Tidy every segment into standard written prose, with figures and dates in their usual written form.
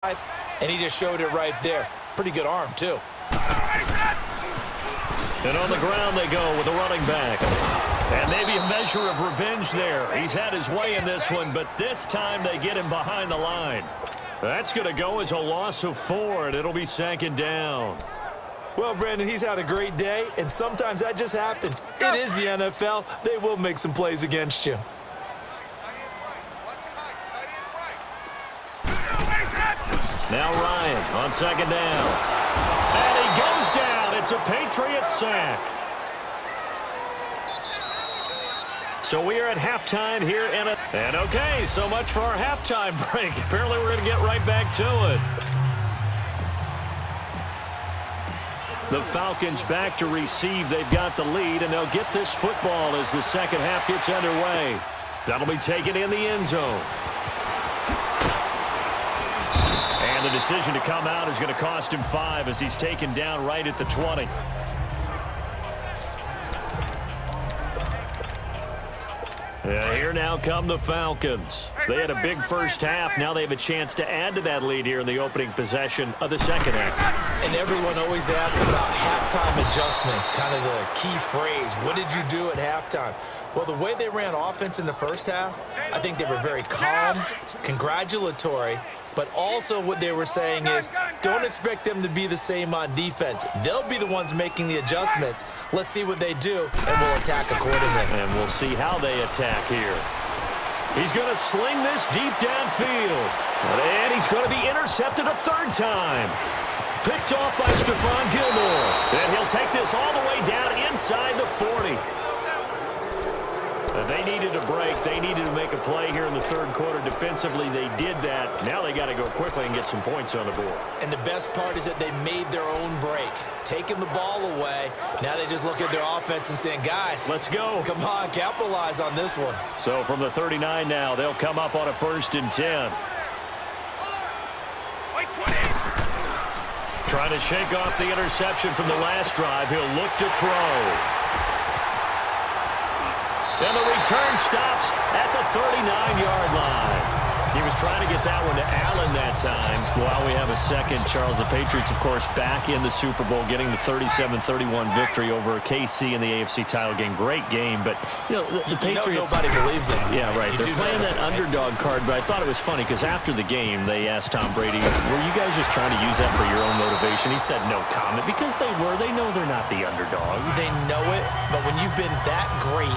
and he just showed it right there. Pretty good arm, too. And on the ground they go with a running back. And maybe a measure of revenge there. He's had his way in this one, but this time they get him behind the line. That's going to go as a loss of 4, and it'll be 2nd down. Well, Brandon, he's had a great day, and sometimes that just happens. It is the NFL. They will make some plays against you. Now Ryan on 2nd down. And he goes down. It's a Patriots sack. So we are at halftime here and okay, so much for our halftime break. Apparently we're going to get right back to it. The Falcons back to receive. They've got the lead, and they'll get this football as the second half gets underway. That'll be taken in the end zone. And the decision to come out is going to cost him 5 as he's taken down right at the 20. Here now come the Falcons. They had a big first half. Now they have a chance to add to that lead here in the opening possession of the second half. And everyone always asks about halftime adjustments, kind of the key phrase. What did you do at halftime? Well, the way they ran offense in the first half, I think they were very calm, congratulatory, but also what they were saying is don't expect them to be the same on defense. They'll be the ones making the adjustments. Let's see what they do, and we'll attack accordingly. And we'll see how they attack here. He's going to sling this deep downfield. And he's going to be intercepted a 3rd time. Picked off by Stephon Gilmore. And he'll take this all the way down inside the 40. They needed a break. They needed to make a play here in the 3rd quarter. Defensively, they did that. Now they got to go quickly and get some points on the board. And the best part is that they made their own break. Taking the ball away. Now they just look at their offense and saying, guys, let's go. Come on, capitalize on this one. So from the 39 now, they'll come up on a 1st and 10. Trying to shake off the interception from the last drive. He'll look to throw. And the return stops at the 39-yard line. He was trying to get that one to Allen that time. While we have a second, Charles, the Patriots, of course, back in the Super Bowl, getting the 37-31 victory over KC in the AFC title game. Great game, but, the Patriots... nobody believes it. Yeah, right. They're playing that underdog card, but I thought it was funny because after the game, they asked Tom Brady, were you guys just trying to use that for your own motivation? He said no comment because they were. They know they're not the underdog. They know it, but when you've been that great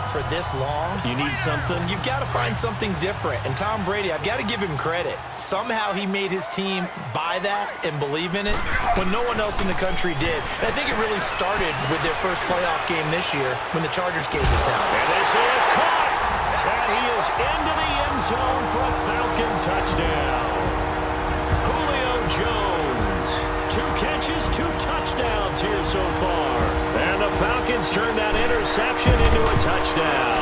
for this long, you need something. You've got to find something different. And Tom Brady, I've got to give him credit. Somehow he made his team buy that and believe in it when no one else in the country did. And I think it really started with their first playoff game this year when the Chargers came to town. And this is caught. And he is into the end zone for a Falcon touchdown. Julio Jones. 2 catches, 2 touchdowns here so far. And the Falcons turn that interception into a touchdown.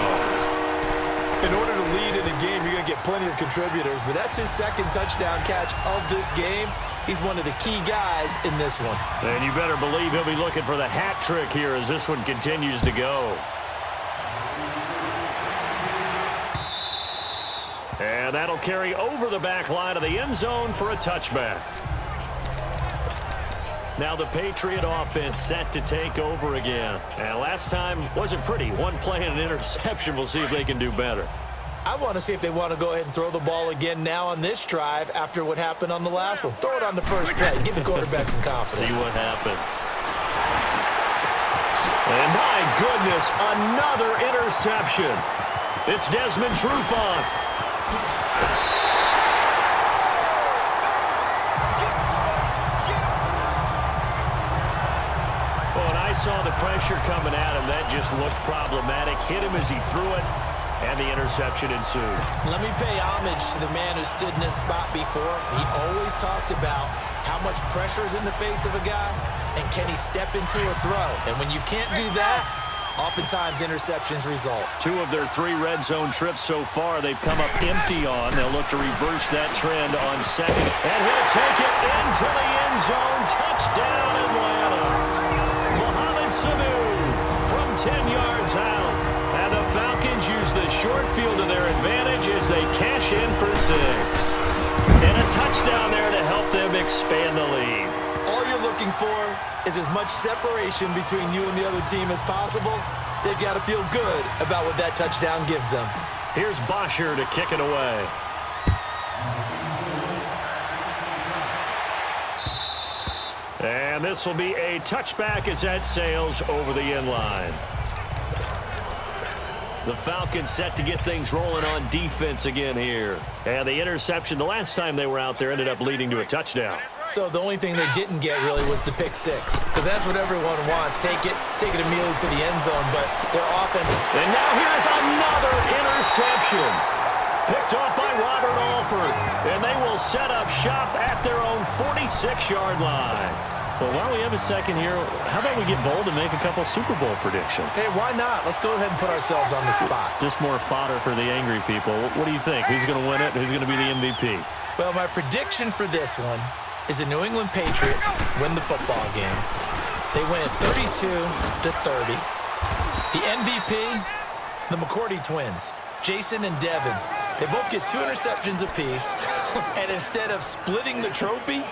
In order to lead in a game, you're going to get plenty of contributors, but that's his 2nd touchdown catch of this game. He's one of the key guys in this one. And you better believe he'll be looking for the hat trick here as this one continues to go. And that'll carry over the back line of the end zone for a touchback. Now the Patriot offense set to take over again. And last time wasn't pretty. 1 play and an interception. We'll see if they can do better. I want to see if they want to go ahead and throw the ball again now on this drive after what happened on the last one. Throw it on the first play. Give the quarterback some confidence. See what happens. And my goodness, another interception. It's Desmond Trufant. Saw the pressure coming at him. That just looked problematic. Hit him as he threw it, and the interception ensued. Let me pay homage to the man who stood in this spot before. He always talked about how much pressure is in the face of a guy, and can he step into a throw? And when you can't do that, oftentimes interceptions result. 2 of their 3 red zone trips so far, they've come up empty on. They'll look to reverse that trend on 2nd. And he'll take it into the end zone. Touchdown, Atlanta. Sanu from 10 yards out. And the Falcons use the short field to their advantage as they cash in for 6. And a touchdown there to help them expand the lead. All you're looking for is as much separation between you and the other team as possible. They've got to feel good about what that touchdown gives them. Here's Bosher to kick it away. And this will be a touchback as that sails over the end line. The Falcons set to get things rolling on defense again here. And the interception the last time they were out there ended up leading to a touchdown. So the only thing they didn't get really was the pick six, because that's what everyone wants. Take it immediately to the end zone, but their offense. And now here's another interception. Picked off by Robert Alford. And they will set up shop at their own 46-yard line. Well, while we have a second here, how about we get bold and make a couple Super Bowl predictions? Hey, why not? Let's go ahead and put ourselves on the spot. Just more fodder for the angry people. What do you think? Who's going to win it? Who's going to be the MVP? Well, my prediction for this one is the New England Patriots win the football game. They win it 32-30. The MVP, the McCourty twins, Jason and Devin. They both get 2 interceptions apiece, and instead of splitting the trophy,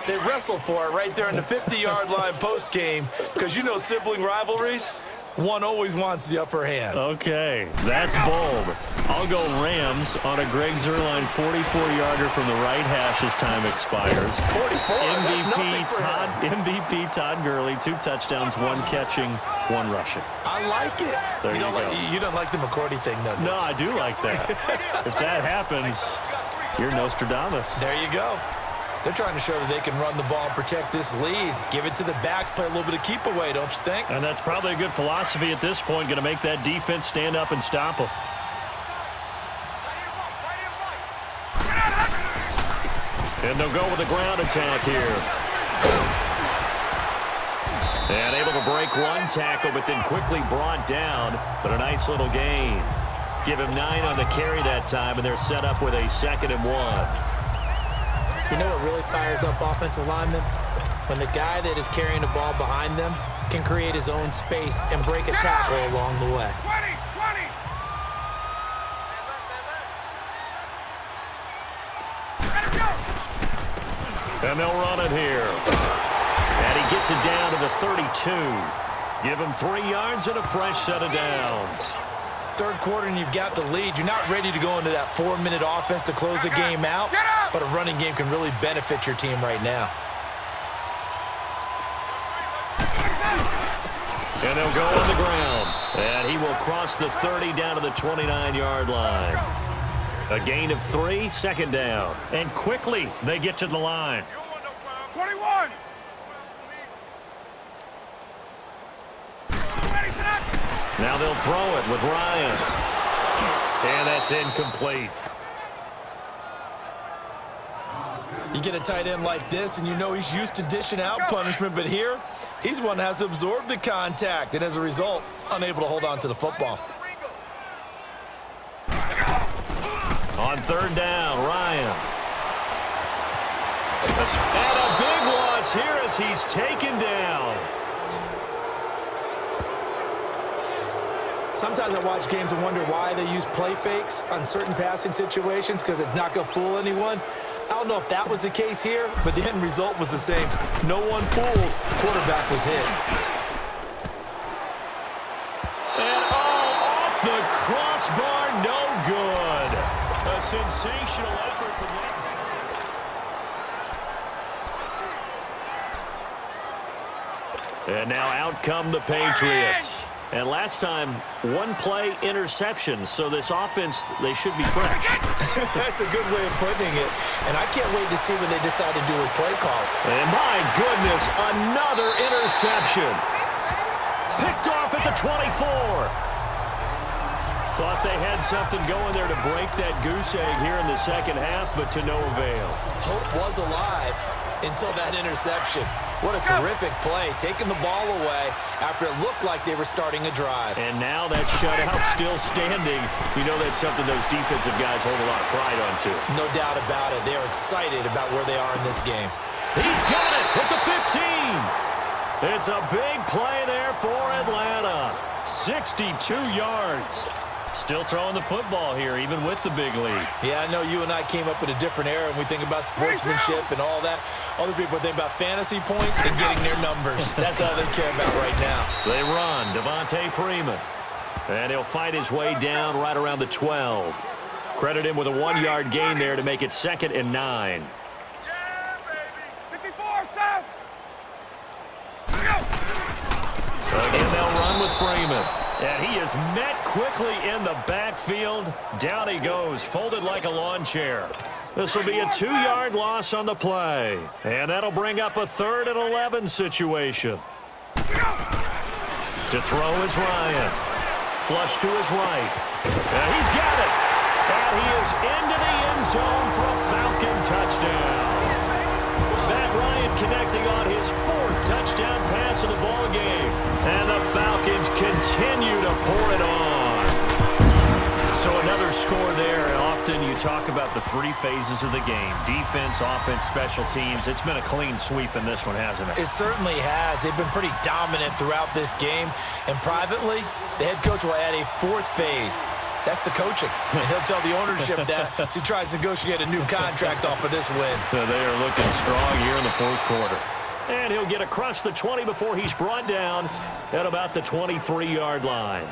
they wrestle for it right there in the 50-yard line post-game, because you know sibling rivalries, one always wants the upper hand. Okay, that's bold. I'll go Rams on a Greg Zuerlein 44-yarder from the right hash as time expires. 44, MVP Todd Gurley, 2 touchdowns, 1 catching, 1 rushing. I like it. There you go. You don't like the McCourty thing, though? No, I do like that. If that happens, you're Nostradamus. There you go. They're trying to show that they can run the ball and protect this lead. Give it to the backs, play a little bit of keep away, don't you think? And that's probably a good philosophy at this point, going to make that defense stand up and stop them. And they'll go with the ground attack here. And able to break 1 tackle, but then quickly brought down. But a nice little gain. Give him 9 on the carry that time, and they're set up with a 2nd and 1. You know what really fires up offensive linemen? When the guy that is carrying the ball behind them can create his own space and break a tackle along the way. 20. And they'll run it here. And he gets it down to the 32. Give him 3 yards and a fresh set of downs. Third quarter and you've got the lead. You're not ready to go into that 4-minute offense to close the game out, but a running game can really benefit your team right now. And they'll go on the ground. And he will cross the 30 down to the 29-yard line. A gain of 3, 2nd down. And quickly they get to the line. 21. Now they'll throw it with Ryan. And that's incomplete. You get a tight end like this, and you know he's used to dishing out punishment, but here, he's the one that has to absorb the contact, and as a result, unable to hold on to the football. On 3rd down, Ryan. And a big loss here as he's taken down. Sometimes I watch games and wonder why they use play fakes on certain passing situations, because it's not going to fool anyone. I don't know if that was the case here, but the end result was the same. No one fooled. Quarterback was hit. And off the crossbar, no good. A sensational effort from that. And now out come the Patriots. And last time, 1-play interception. So this offense, they should be fresh. That's a good way of putting it. And I can't wait to see what they decide to do with play call. And my goodness, another interception. Picked off at the 24. Thought they had something going there to break that goose egg here in the second half, but to no avail. Hope was alive until that interception. What a terrific play, taking the ball away after it looked like they were starting a drive. And now that shutout still standing. You know that's something those defensive guys hold a lot of pride on, too. No doubt about it. They are excited about where they are in this game. He's got it at the 15. It's a big play there for Atlanta. 62 yards. Still throwing the football here, even with the big lead. Yeah, I know you and I came up in a different era, and we think about sportsmanship and all that. Other people think about fantasy points and getting their numbers. That's all they care about right now. They run, Devontae Freeman. And he'll fight his way down right around the 12. Credit him with a 1-yard gain there to make it 2nd and 9. Yeah, baby. 54, South. Again, they'll run with Freeman. And he is met quickly in the backfield. Down he goes, folded like a lawn chair. This will be a 2-yard loss on the play. And that'll bring up a 3rd and 11 situation. To throw is Ryan. Flush to his right. And he's got it. And he is into the end zone for a Falcon touchdown. Matt Ryan connecting on his 4th touchdown pass of the ball game. And the Falcons continue to pour it on. So another score there. Often you talk about the 3 phases of the game. Defense, offense, special teams. It's been a clean sweep in this one, hasn't it? It certainly has. They've been pretty dominant throughout this game. And privately, the head coach will add a 4th phase. That's the coaching. And he'll tell the ownership that as he tries to negotiate a new contract off of this win. They are looking strong here in the 4th quarter. And he'll get across the 20 before he's brought down at about the 23-yard line.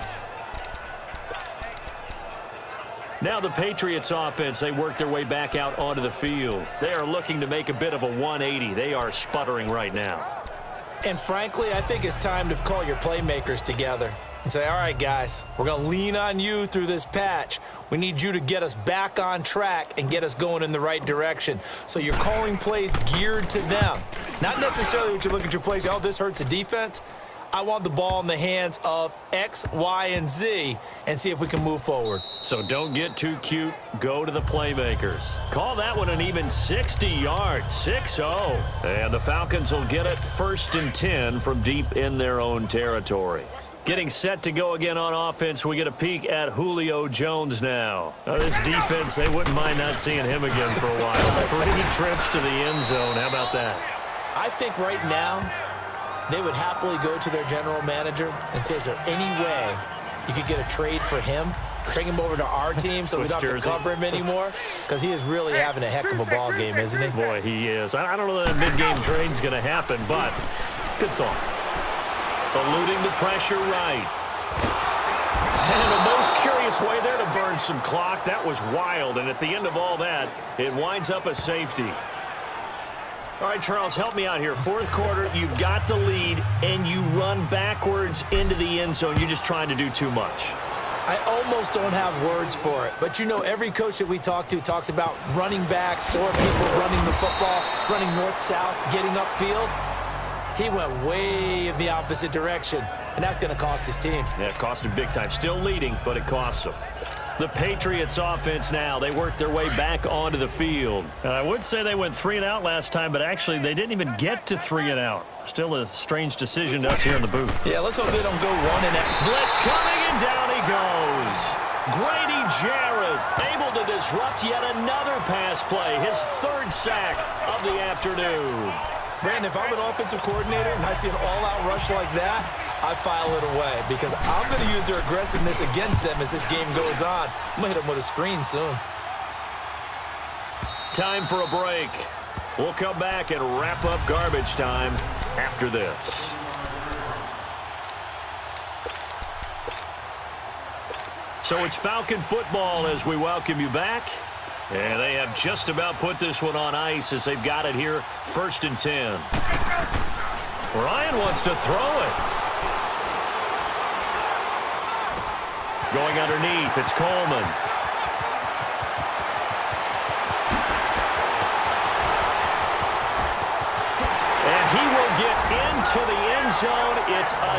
Now the Patriots offense, they work their way back out onto the field. They are looking to make a bit of a 180. They are sputtering right now. And frankly, I think it's time to call your playmakers together and say, all right, guys, we're going to lean on you through this patch. We need you to get us back on track and get us going in the right direction. So you're calling plays geared to them. Not necessarily what you look at your plays, oh, this hurts the defense. I want the ball in the hands of X, Y, and Z and see if we can move forward. So don't get too cute. Go to the playmakers. Call that one an even 60 yards, 6-0. And the Falcons will get it 1st and 10 from deep in their own territory. Getting set to go again on offense, we get a peek at Julio Jones now. This defense, they wouldn't mind not seeing him again for a while. 3 trips to the end zone. How about that? I think right now they would happily go to their general manager and say, is there any way you could get a trade for him? Bring him over to our team so we don't have to cover him anymore? Because he is really having a heck of a ball game, isn't he? Boy, he is. I don't know that a mid-game trade's going to happen, but good thought. Eluding the pressure right. And the most curious way there to burn some clock. That was wild. And at the end of all that, it winds up a safety. All right, Charles, help me out here. 4th quarter, you've got the lead, and you run backwards into the end zone. You're just trying to do too much. I almost don't have words for it. But, you know, every coach that we talk to talks about running backs or people running the football, running north-south, getting upfield. He went way in the opposite direction, and that's going to cost his team. Yeah, it cost him big time. Still leading, but it costs him. The Patriots offense now, they work their way back onto the field. And I would say they went 3 and out last time, but actually they didn't even get to 3 and out. Still a strange decision to us here in the booth. Yeah, let's hope they don't go 1 and out. Blitz coming, and down he goes. Grady Jarrett able to disrupt yet another pass play. His 3rd sack of the afternoon. Brandon, if I'm an offensive coordinator and I see an all-out rush like that, I file it away because I'm going to use their aggressiveness against them as this game goes on. I'm going to hit them with a screen soon. Time for a break. We'll come back and wrap up garbage time after this. So it's Falcon football as we welcome you back. And they have just about put this one on ice as they've got it here, 1st and 10. Ryan wants to throw it. Going underneath, it's Coleman. And he will get into the end zone. It's a